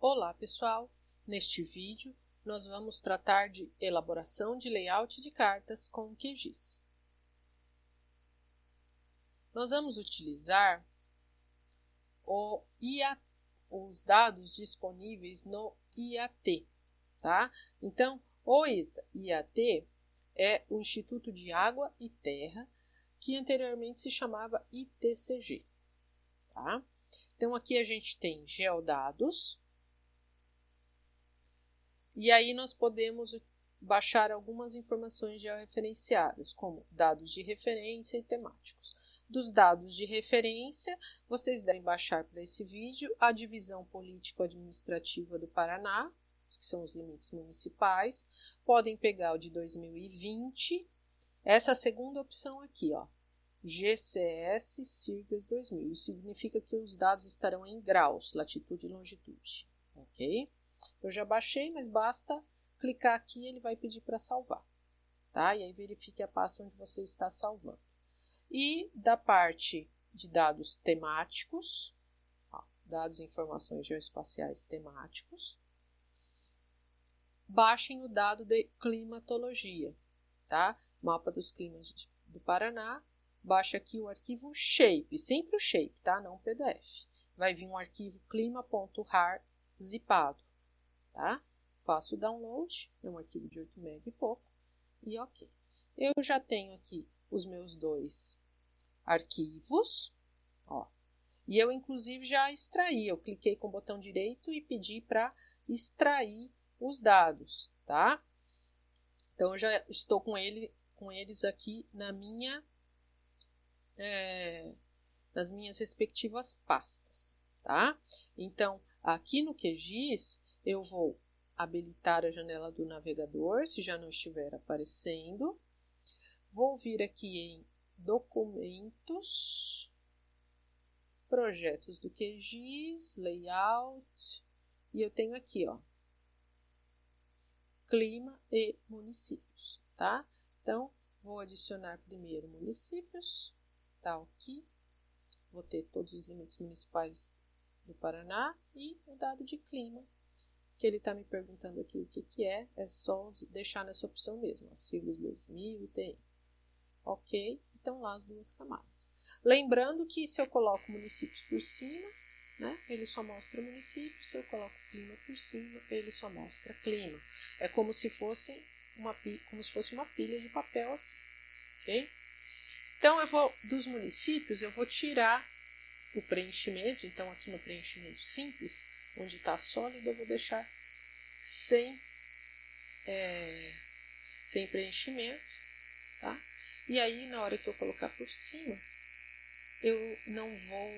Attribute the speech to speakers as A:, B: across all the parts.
A: Olá pessoal, neste vídeo nós vamos tratar de elaboração de layout de cartas com o QGIS. Nós vamos utilizar os dados disponíveis no IAT, tá? Então, o IAT é o Instituto de Água e Terra, que anteriormente se chamava ITCG, tá? Então, aqui a gente tem geodados, e aí nós podemos baixar algumas informações georreferenciadas, como dados de referência e temáticos. Dos dados de referência, vocês devem baixar para esse vídeo a divisão político-administrativa do Paraná, que são os limites municipais. Podem pegar o de 2020, essa segunda opção aqui, ó, GCS Sirgas 2000. Isso significa que os dados estarão em graus, latitude e longitude, ok? Eu já baixei, mas basta clicar aqui e ele vai pedir para salvar, tá? E aí verifique a pasta onde você está salvando. E da parte de dados temáticos, ó, dados e informações geoespaciais temáticos, baixem o dado de climatologia, tá? Mapa dos climas do Paraná. Baixa aqui o arquivo shape, sempre o shape, tá? Não o PDF. Vai vir um arquivo clima.rar zipado, tá? Faço o download, é um arquivo de 8 MB e pouco, e ok. Eu já tenho aqui os meus dois arquivos, ó, e eu inclusive já extraí, eu cliquei com o botão direito e pedi para extrair os dados, tá? Então eu já estou com eles aqui nas minhas respectivas pastas, tá? Então, aqui no QGIS, eu vou habilitar a janela do navegador, se já não estiver aparecendo. Vou vir aqui em Documentos, Projetos do QGIS, Layout, e eu tenho aqui, ó, Clima e Municípios, tá? Então, vou adicionar primeiro municípios, tá aqui. Vou ter todos os limites municipais do Paraná e o dado de clima, que ele está me perguntando aqui o que é só deixar nessa opção mesmo, ó, Sirgas 2000 e TM. Ok, então lá as duas camadas. Lembrando que se eu coloco municípios por cima, né, ele só mostra município, se eu coloco clima por cima, ele só mostra clima. É como se fosse uma pilha de papel aqui, ok? Então, dos municípios, eu vou tirar o preenchimento. Então, aqui no preenchimento simples, onde está sólido, eu vou deixar sem preenchimento, tá? E aí, na hora que eu colocar por cima, eu não vou,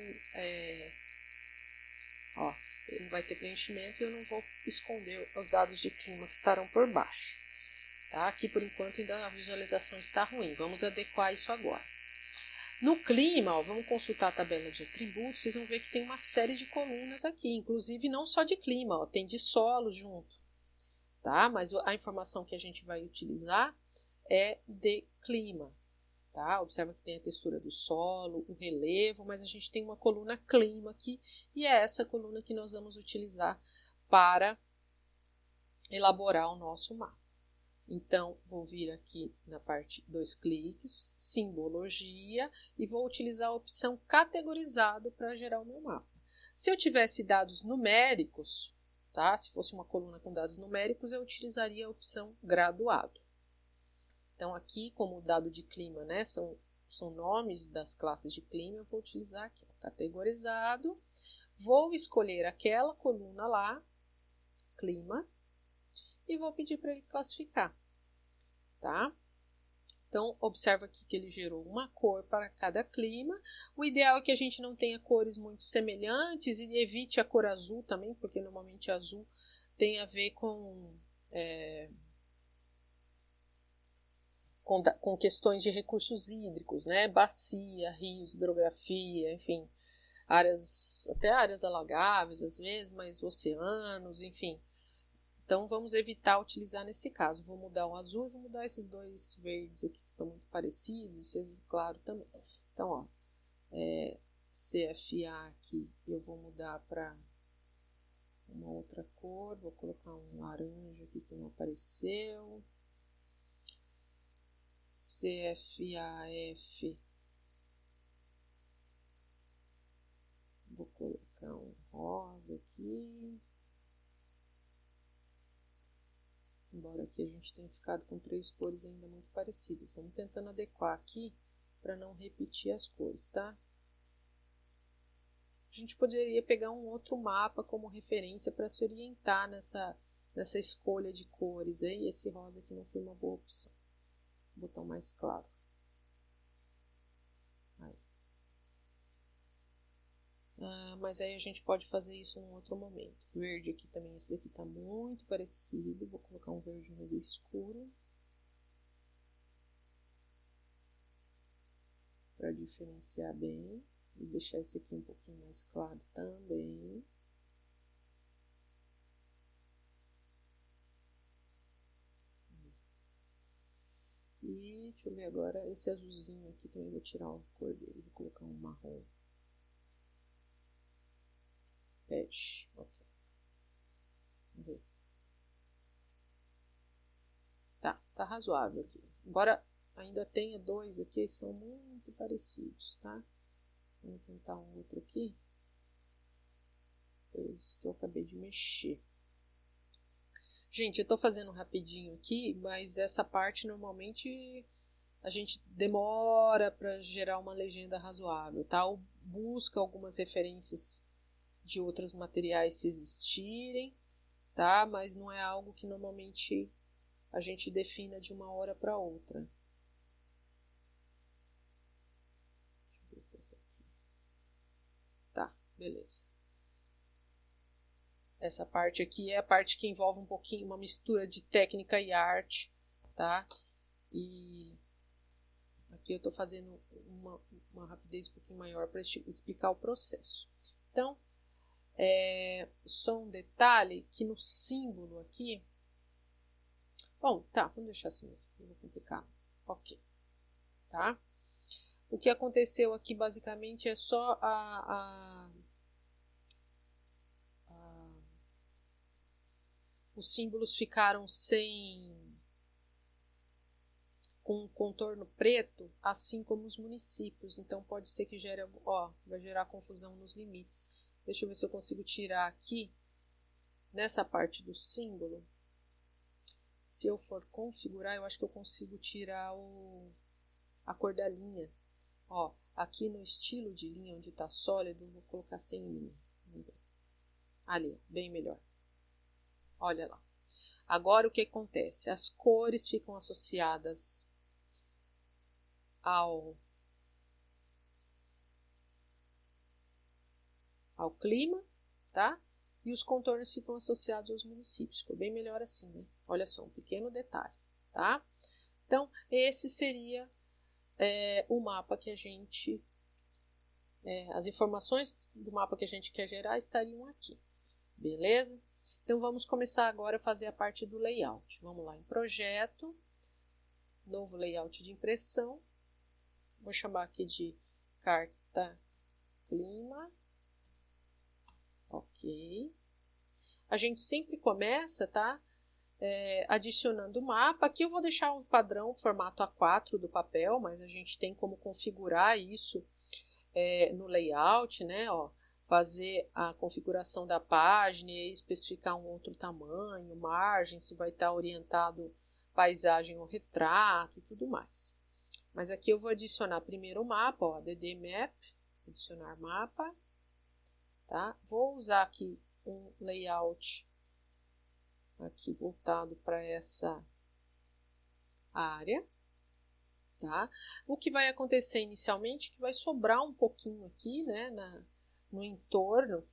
A: não vai ter preenchimento e eu não vou esconder os dados de clima que estarão por baixo, tá? Aqui, por enquanto, ainda a visualização está ruim. Vamos adequar isso agora. No clima, ó, vamos consultar a tabela de atributos, vocês vão ver que tem uma série de colunas aqui, inclusive não só de clima, ó, tem de solo junto, tá? Mas a informação que a gente vai utilizar é de clima, tá? Observa que tem a textura do solo, o relevo, mas a gente tem uma coluna clima aqui, e é essa coluna que nós vamos utilizar para elaborar o nosso mapa. Então, vou vir aqui na parte 2 cliques, simbologia, e vou utilizar a opção categorizado para gerar o meu mapa. Se eu tivesse dados numéricos, tá? Se fosse uma coluna com dados numéricos, eu utilizaria a opção graduado. Então, aqui, como dado de clima, né, são nomes das classes de clima, eu vou utilizar aqui, ó, categorizado. Vou escolher aquela coluna lá, clima, e vou pedir para ele classificar, tá? Então, observa aqui que ele gerou uma cor para cada clima. O ideal é que a gente não tenha cores muito semelhantes e evite a cor azul também, porque normalmente azul tem a ver com questões de recursos hídricos, né? Bacia, rios, hidrografia, enfim, até áreas alagáveis às vezes, mas oceanos, enfim. Então, vamos evitar utilizar nesse caso. Vou mudar o azul e vou mudar esses dois verdes aqui que estão muito parecidos, esse azul claro também. Então, ó, CFA aqui eu vou mudar para uma outra cor, vou colocar um laranja aqui que não apareceu. CFAF. Vou colocar um rosa aqui. Embora aqui a gente tenha ficado com 3 cores ainda muito parecidas. Vamos tentando adequar aqui para não repetir as cores, tá? A gente poderia pegar um outro mapa como referência para se orientar nessa escolha de cores. Aí esse rosa aqui não foi uma boa opção. Botão mais claro. Aí. Mas aí a gente pode fazer isso num outro momento. Verde aqui também, esse daqui tá muito parecido. Vou colocar um verde mais escuro. Para diferenciar bem. E deixar esse aqui um pouquinho mais claro também. E deixa eu ver agora, esse azulzinho aqui também vou tirar a cor dele. Vou colocar um marrom. Peixe, ok. Vamos ver. Tá razoável aqui. Embora ainda tenha 2 aqui que são muito parecidos, tá? Vamos tentar um outro aqui. Foi esse que eu acabei de mexer. Gente, eu tô fazendo rapidinho aqui, mas essa parte normalmente a gente demora para gerar uma legenda razoável, tá? Ou busca algumas referências de outros materiais se existirem, tá? Mas não é algo que normalmente a gente defina de uma hora para outra. Deixa eu ver se essa aqui. Tá, beleza. Essa parte aqui é a parte que envolve um pouquinho uma mistura de técnica e arte, tá? E aqui eu tô fazendo uma rapidez um pouquinho maior para explicar o processo. Então, só um detalhe que no símbolo aqui... Bom, tá, vamos deixar assim mesmo, não vou complicar. Ok, tá? O que aconteceu aqui basicamente é só os símbolos ficaram com um contorno preto, assim como os municípios. Então pode ser que gere, vai gerar confusão nos limites. Deixa eu ver se eu consigo tirar aqui, nessa parte do símbolo. Se eu for configurar, eu acho que eu consigo tirar a cor da linha. Ó, aqui no estilo de linha, onde está sólido, vou colocar sem linha. Ali, bem melhor. Olha lá. Agora o que acontece? As cores ficam associadas ao clima, tá? E os contornos ficam associados aos municípios. Ficou bem melhor assim, né? Olha só, um pequeno detalhe, tá? Então, esse seria o mapa que a gente... as informações do mapa que a gente quer gerar estariam aqui, beleza? Então, vamos começar agora a fazer a parte do layout. Vamos lá em Projeto, Novo Layout de Impressão. Vou chamar aqui de Carta Clima. Ok. A gente sempre começa, tá? Adicionando o mapa. Aqui eu vou deixar um padrão formato A4 do papel, mas a gente tem como configurar isso no layout, né? Ó, fazer a configuração da página e especificar um outro tamanho, margem, se vai estar orientado paisagem ou retrato e tudo mais. Mas aqui eu vou adicionar primeiro o mapa, ó, ADD Map, adicionar mapa, tá? Vou usar aqui um layout aqui voltado para essa área, tá? O que vai acontecer inicialmente é que vai sobrar um pouquinho aqui, né, no entorno,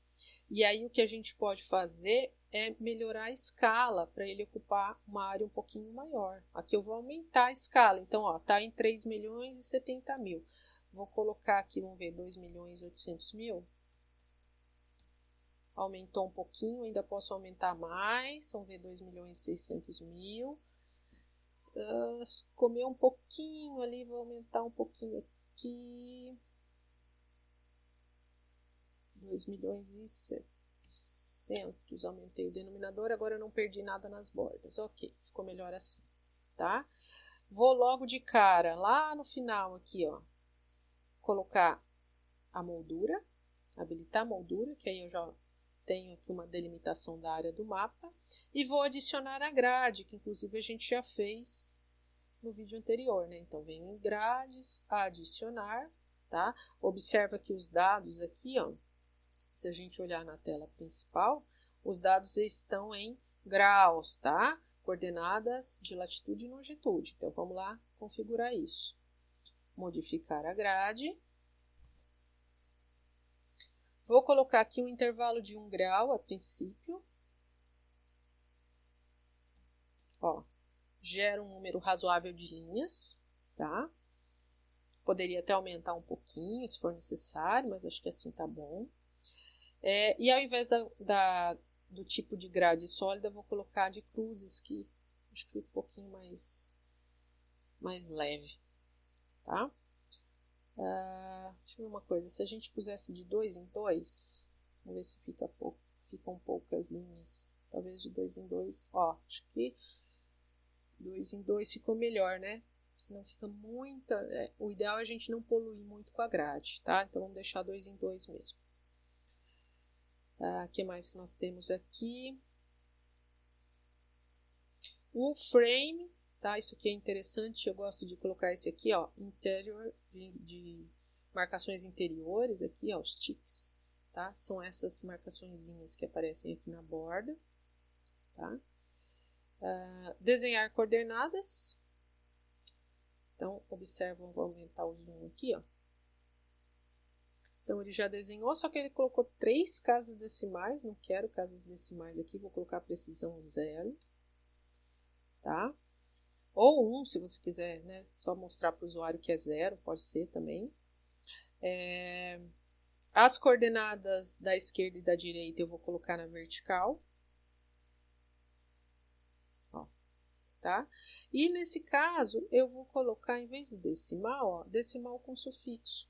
A: e aí o que a gente pode fazer é melhorar a escala para ele ocupar uma área um pouquinho maior. Aqui eu vou aumentar a escala, então ó, tá em 3.070.000. Vou colocar aqui, vamos ver, 2.800.000. Aumentou um pouquinho, ainda posso aumentar mais, vamos ver, 2.600.000. Comer um pouquinho ali, vou aumentar um pouquinho aqui. 2.700.000. 400, aumentei o denominador, agora eu não perdi nada nas bordas. Ok, ficou melhor assim, tá? Vou logo de cara, lá no final aqui, ó, colocar a moldura, habilitar a moldura, que aí eu já tenho aqui uma delimitação da área do mapa, e vou adicionar a grade, que inclusive a gente já fez no vídeo anterior, né? Então, venho em grades, adicionar, tá? Observa que os dados aqui, ó, se a gente olhar na tela principal, os dados estão em graus, tá? Coordenadas de latitude e longitude. Então, vamos lá configurar isso. Modificar a grade. Vou colocar aqui um intervalo de 1 grau a princípio. Ó, gera um número razoável de linhas, tá? Poderia até aumentar um pouquinho, se for necessário, mas acho que assim tá bom. E ao invés do tipo de grade sólida, vou colocar de cruzes, que acho que fica um pouquinho mais leve, tá? Deixa eu ver uma coisa, se a gente pusesse de 2 em 2, vamos ver se ficam poucas linhas, talvez de 2 em 2, ó, acho que 2 em 2 ficou melhor, né? Senão fica muita, o ideal é a gente não poluir muito com a grade, tá? Então vamos deixar 2 em 2 mesmo. O que mais que nós temos aqui? O frame, tá? Isso aqui é interessante, eu gosto de colocar esse aqui, ó, interior, de marcações interiores aqui, ó, os ticks, tá? São essas marcaçõezinhas que aparecem aqui na borda, tá? Desenhar coordenadas. Então, observam, vou aumentar o zoom aqui, ó. Então, ele já desenhou, só que ele colocou 3 casas decimais, não quero casas decimais aqui, vou colocar precisão 0, tá? Ou 1, se você quiser, né? Só mostrar para o usuário que é 0, pode ser também. As coordenadas da esquerda e da direita eu vou colocar na vertical. Ó, tá? E nesse caso, eu vou colocar, em vez de decimal, ó, decimal com sufixo,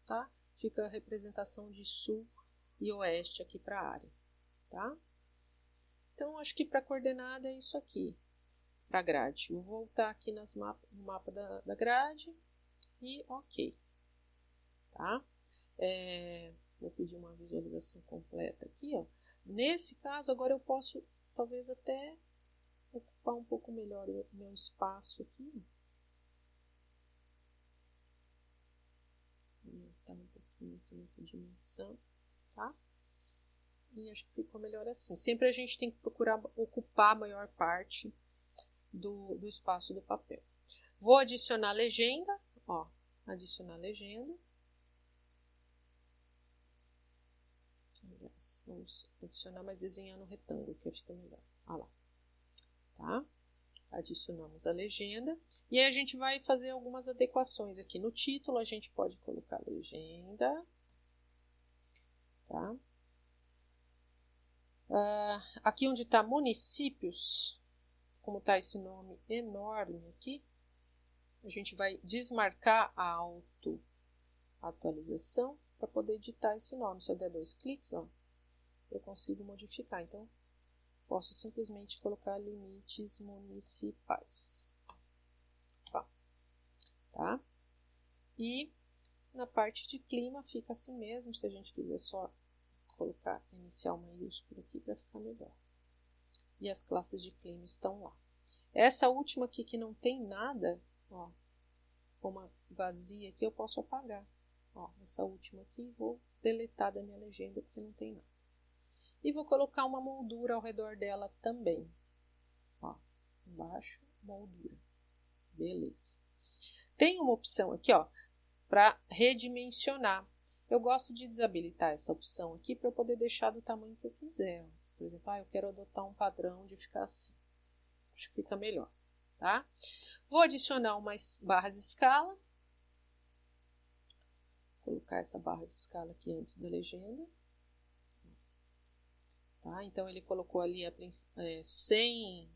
A: tá? Fica a representação de sul e oeste aqui para a área, tá? Então, acho que para coordenada é isso aqui, para a grade. Vou voltar aqui no mapa da grade e ok, tá? Vou pedir uma visualização completa aqui, ó. Nesse caso, agora eu posso, talvez até ocupar um pouco melhor o meu espaço aqui. Vou aumentar um pouquinho aqui nessa dimensão, tá? E acho que ficou melhor assim. Sempre a gente tem que procurar ocupar a maior parte do espaço do papel. Vou adicionar legenda, ó, adicionar legenda. Vamos adicionar, mas desenhando um retângulo, que fica melhor. Olha lá, tá? Adicionamos a legenda. E aí a gente vai fazer algumas adequações aqui. No título, a gente pode colocar legenda, tá? Aqui onde está municípios, como está esse nome enorme aqui, a gente vai desmarcar a auto-atualização para poder editar esse nome. Se eu der 2 cliques, ó, eu consigo modificar. Então, posso simplesmente colocar limites municipais. Tá? E na parte de clima fica assim mesmo, se a gente quiser só colocar inicial maiúsculo aqui para ficar melhor. E as classes de clima estão lá. Essa última aqui que não tem nada, ó, uma vazia aqui, eu posso apagar. Ó, essa última aqui vou deletar da minha legenda porque não tem nada. E vou colocar uma moldura ao redor dela também. Ó, embaixo, moldura. Beleza. Tem uma opção aqui, ó, para redimensionar. Eu gosto de desabilitar essa opção aqui para eu poder deixar do tamanho que eu quiser. Por exemplo, eu quero adotar um padrão de ficar assim. Acho que fica melhor, tá? Vou adicionar uma barra de escala. Vou colocar essa barra de escala aqui antes da legenda. Tá? Então, ele colocou ali 100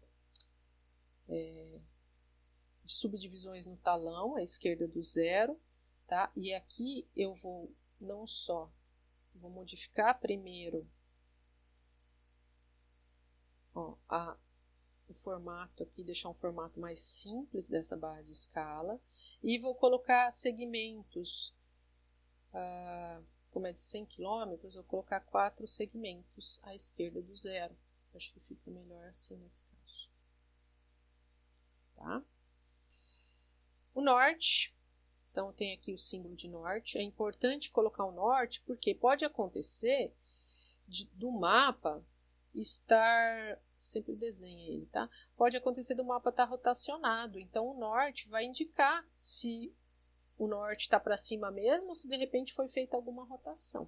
A: subdivisões no talão, à esquerda do 0. Tá? E aqui eu vou não só vou modificar primeiro ó, o formato aqui, deixar um formato mais simples dessa barra de escala. E vou colocar segmentos, como é de 100 km, vou colocar 4 segmentos à esquerda do zero. Acho que fica melhor assim nesse caso. Tá? O norte, então tem aqui o símbolo de norte. É importante colocar o norte porque pode acontecer do mapa estar, sempre desenha ele, tá? Pode acontecer do mapa estar rotacionado, então o norte vai indicar se o norte está para cima mesmo ou se de repente foi feita alguma rotação,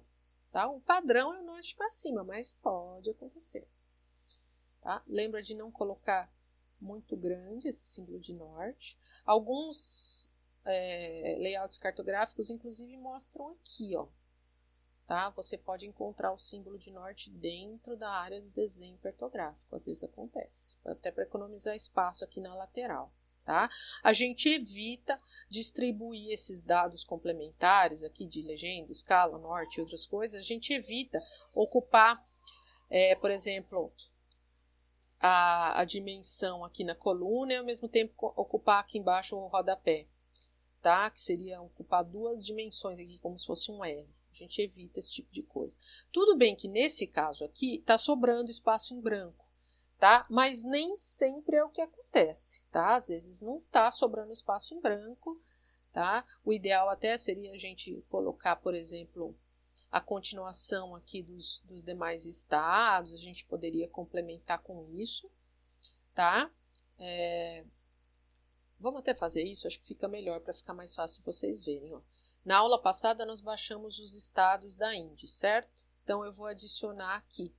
A: tá? O padrão é o norte para cima, mas pode acontecer, tá? Lembra de não colocar muito grande esse símbolo de norte. Alguns layouts cartográficos, inclusive, mostram aqui, ó. Tá? Você pode encontrar o símbolo de norte dentro da área de desenho cartográfico. Às vezes acontece. Até para economizar espaço aqui na lateral. Tá? A gente evita distribuir esses dados complementares aqui de legenda, escala, norte e outras coisas. A gente evita ocupar, por exemplo, a dimensão aqui na coluna e ao mesmo tempo ocupar aqui embaixo o rodapé. Tá? Que seria ocupar 2 dimensões aqui como se fosse um L. A gente evita esse tipo de coisa. Tudo bem que nesse caso aqui está sobrando espaço em branco, tá? Mas nem sempre é o que acontece, tá? Às vezes não está sobrando espaço em branco, tá? O ideal até seria a gente colocar, por exemplo, a continuação aqui dos demais estados. A gente poderia complementar com isso, tá? Vamos até fazer isso, acho que fica melhor para ficar mais fácil de vocês verem, ó. Na aula passada, nós baixamos os estados da Indy, certo? Então, eu vou adicionar aqui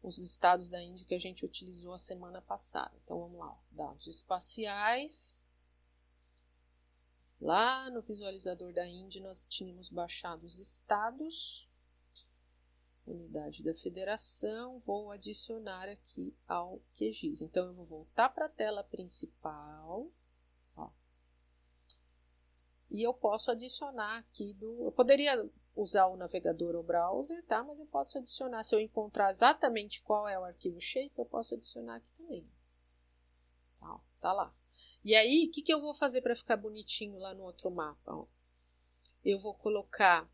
A: os estados da Indy que a gente utilizou a semana passada. Então, vamos lá. Dados espaciais. Lá no visualizador da Indy, nós tínhamos baixado os estados. Unidade da federação. Vou adicionar aqui ao QGIS. Então, eu vou voltar para a tela principal. E eu posso adicionar aqui eu poderia usar o navegador ou browser, tá? Mas eu posso adicionar, se eu encontrar exatamente qual é o arquivo shape, eu posso adicionar aqui também. Tá lá. E aí, o que eu vou fazer para ficar bonitinho lá no outro mapa? Ó? Eu vou colocar,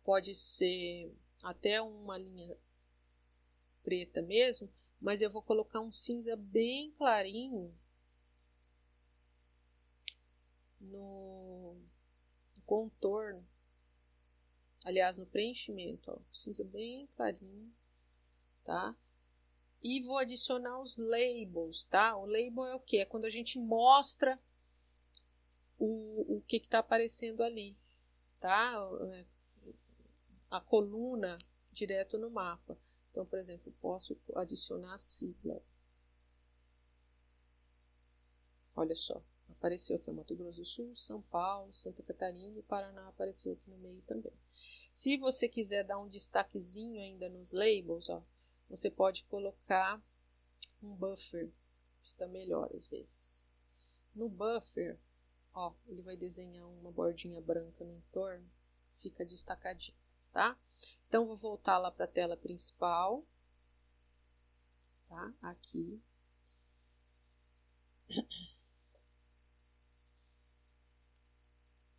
A: pode ser até uma linha preta mesmo, mas eu vou colocar um cinza bem clarinho no contorno, aliás, no preenchimento, ó, cinza bem clarinho, tá? E vou adicionar os labels, tá? O label é o que? É quando a gente mostra o que está aparecendo ali, tá? A coluna direto no mapa. Então, por exemplo, posso adicionar a sigla. Olha só. Apareceu aqui o Mato Grosso do Sul, São Paulo, Santa Catarina e Paraná apareceu aqui no meio também. Se você quiser dar um destaquezinho ainda nos labels, ó, você pode colocar um buffer, fica melhor às vezes. No buffer, ó, ele vai desenhar uma bordinha branca no entorno, fica destacadinho, tá? Então, vou voltar lá para a tela principal, tá? Aqui.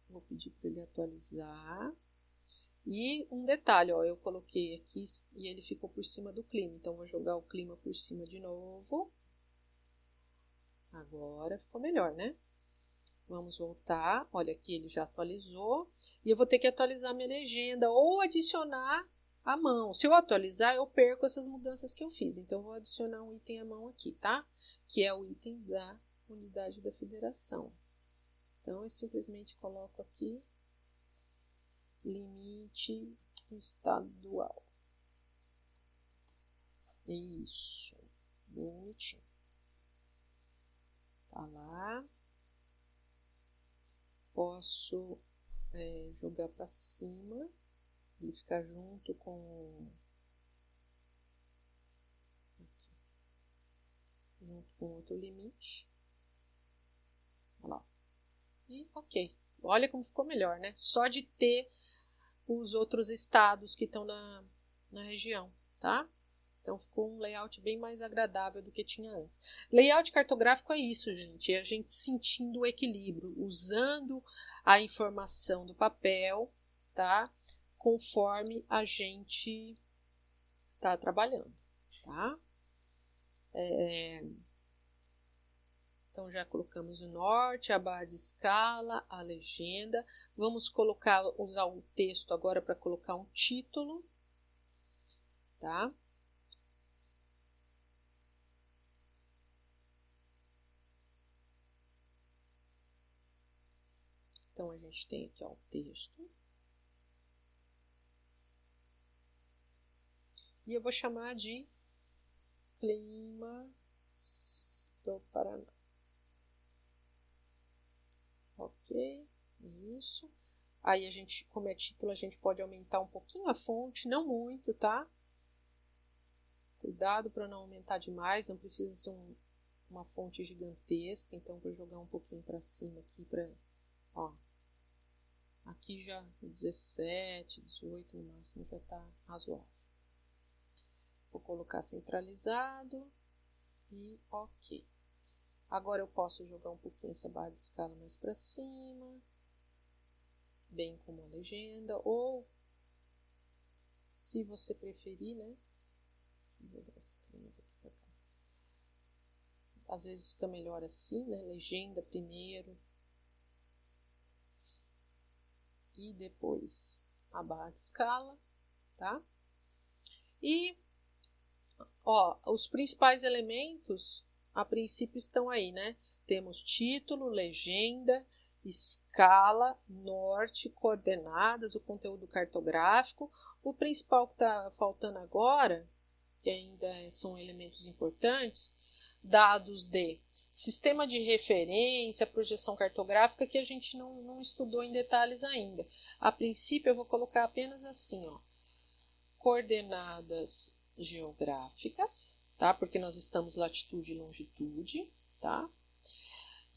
A: Vou pedir para ele atualizar. E um detalhe, ó, eu coloquei aqui e ele ficou por cima do clima. Então, vou jogar o clima por cima de novo. Agora ficou melhor, né? Vamos voltar. Olha aqui, ele já atualizou. E eu vou ter que atualizar minha legenda ou adicionar à mão. Se eu atualizar, eu perco essas mudanças que eu fiz. Então, eu vou adicionar um item à mão aqui, tá? Que é o item da unidade da federação. Então, eu simplesmente coloco aqui limite estadual. Isso, bonitinho. Tá lá. Posso jogar para cima e ficar junto com outro limite. Olha lá. E ok. Olha como ficou melhor, né? Só de ter os outros estados que estão na região, tá? Então ficou um layout bem mais agradável do que tinha antes. Layout cartográfico é isso, gente. É a gente sentindo o equilíbrio, usando a informação do papel, tá? Conforme a gente está trabalhando, tá? Então já colocamos o norte, a barra de escala, a legenda. Vamos usar o texto agora para colocar um título, tá? Então, a gente tem aqui ó, o texto. E eu vou chamar de Clima do Paraná. Ok, isso. Aí a gente, como é título, a gente pode aumentar um pouquinho a fonte, não muito, tá? Cuidado para não aumentar demais, não precisa ser uma fonte gigantesca, então vou jogar um pouquinho para cima aqui para, ó. Aqui já 17, 18 no máximo já está razoável. Vou colocar centralizado e ok. Agora eu posso jogar um pouquinho essa barra de escala mais para cima, bem como a legenda, ou se você preferir, né? Vou jogar esse clima aqui para cá. Às vezes fica melhor assim, né? Legenda primeiro e depois a barra de escala, tá? E ó, os principais elementos a princípio estão aí, né? Temos título, legenda, escala, norte, coordenadas, o conteúdo cartográfico. O principal que está faltando agora, que ainda são elementos importantes, dados de sistema de referência, projeção cartográfica, que a gente não estudou em detalhes ainda. A princípio eu vou colocar apenas assim, ó, coordenadas geográficas, tá? Porque nós estamos latitude e longitude, tá?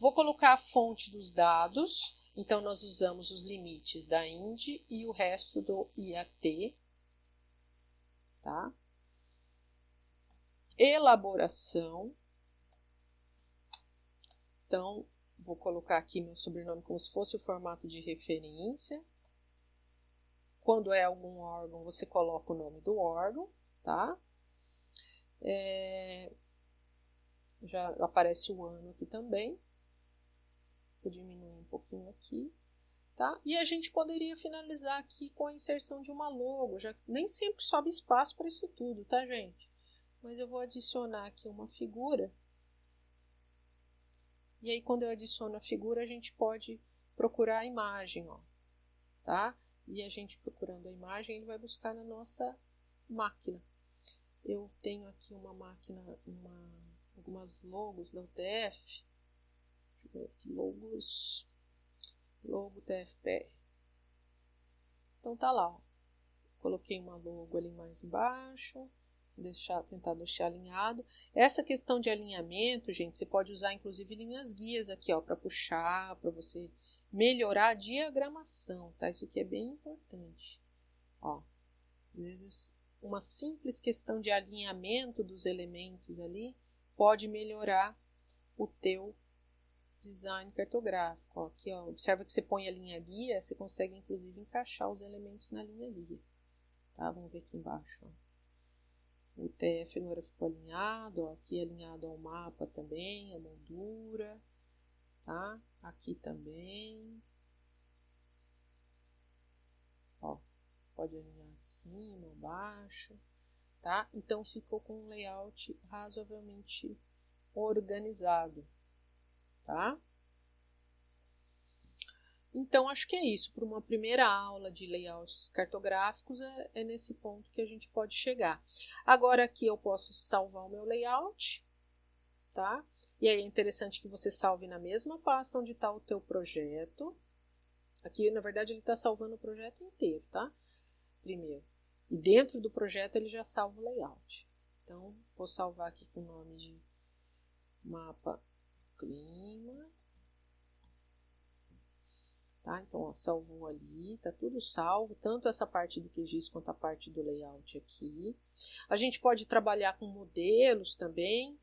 A: Vou colocar a fonte dos dados, então nós usamos os limites da INDE e o resto do IAT, tá? Elaboração. Então, vou colocar aqui meu sobrenome como se fosse o formato de referência. Quando é algum órgão, você coloca o nome do órgão, tá? Já aparece o ano aqui também. Vou diminuir um pouquinho aqui, tá? E a gente poderia finalizar aqui com a inserção de uma logo, já nem sempre sobe espaço para isso tudo, tá, gente? Mas eu vou adicionar aqui uma figura. E aí, quando eu adiciono a figura, a gente pode procurar a imagem, ó, tá? E a gente procurando a imagem, ele vai buscar na nossa máquina. Eu tenho aqui uma máquina, algumas logos da UTF. Deixa eu ver aqui, logo TFPR. Então tá lá, ó. Coloquei uma logo ali mais embaixo, tentar deixar alinhado. Essa questão de alinhamento, gente, você pode usar inclusive linhas guias aqui, ó, para puxar, para você melhorar a diagramação, tá? Isso aqui é bem importante. Ó, às vezes uma simples questão de alinhamento dos elementos ali pode melhorar o teu design cartográfico. Ó, aqui, ó, observa que você põe a linha guia, você consegue inclusive encaixar os elementos na linha guia. Tá? Vamos ver aqui embaixo. Ó. O TF agora ficou alinhado, ó, aqui alinhado ao mapa também, a moldura, tá? Aqui também. Ó, pode alinhar acima, abaixo, tá? Então ficou com um layout razoavelmente organizado, tá? Então, acho que é isso. Para uma primeira aula de layouts cartográficos, é nesse ponto que a gente pode chegar. Agora, aqui eu posso salvar o meu layout, tá? E aí é interessante que você salve na mesma pasta onde está o teu projeto. Aqui, na verdade, ele está salvando o projeto inteiro, tá? Primeiro. E dentro do projeto ele já salva o layout. Então, vou salvar aqui com o nome de mapa clima. Tá? Então, ó, salvou ali, tá tudo salvo, tanto essa parte do QGIS quanto a parte do layout aqui. A gente pode trabalhar com modelos também,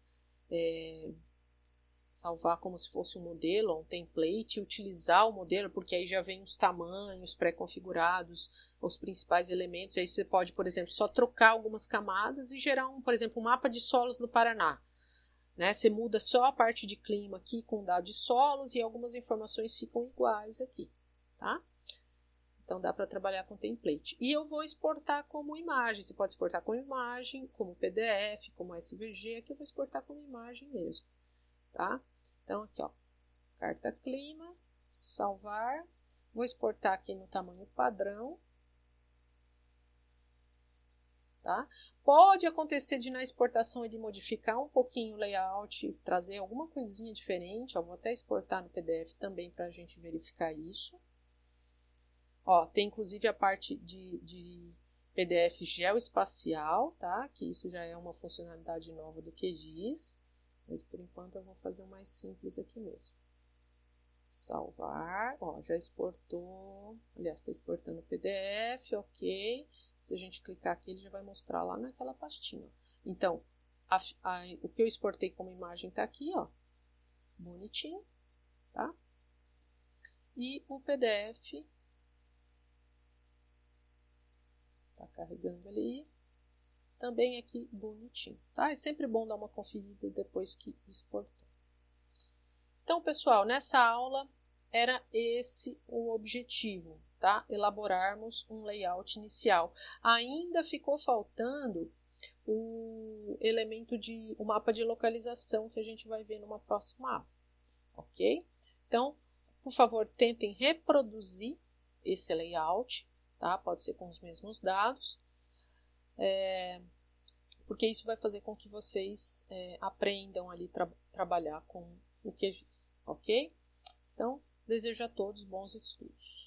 A: salvar como se fosse um modelo, um template, utilizar o modelo, porque aí já vem os tamanhos pré-configurados, os principais elementos. Aí você pode, por exemplo, só trocar algumas camadas e gerar, por exemplo, um mapa de solos no Paraná. Né? Você muda só a parte de clima aqui com dados de solos e algumas informações ficam iguais aqui. Tá? Então dá para trabalhar com template. E eu vou exportar como imagem. Você pode exportar como imagem, como PDF, como SVG. Aqui eu vou exportar como imagem mesmo. Tá? Então aqui, ó, carta clima, salvar. Vou exportar aqui no tamanho padrão. Tá? Pode acontecer de na exportação ele modificar um pouquinho o layout, trazer alguma coisinha diferente. Ó, vou até exportar no PDF também para a gente verificar isso. Ó, tem inclusive a parte de PDF geoespacial, tá? Que isso já é uma funcionalidade nova do QGIS. Mas por enquanto eu vou fazer o mais simples aqui mesmo. Salvar, ó, já exportou. Aliás, está exportando o PDF, ok. Se a gente clicar aqui, ele já vai mostrar lá naquela pastinha. Então, o que eu exportei como imagem está aqui, ó. Bonitinho, tá? E o PDF tá carregando ali. Também aqui bonitinho, tá? É sempre bom dar uma conferida depois que exportou. Então, pessoal, nessa aula era esse o objetivo, tá? Elaborarmos um layout inicial. Ainda ficou faltando o elemento o mapa de localização que a gente vai ver numa próxima aula, ok? Então, por favor, tentem reproduzir esse layout, tá? Pode ser com os mesmos dados, porque isso vai fazer com que vocês aprendam ali trabalhar com o QGIS, ok? Então, desejo a todos bons estudos.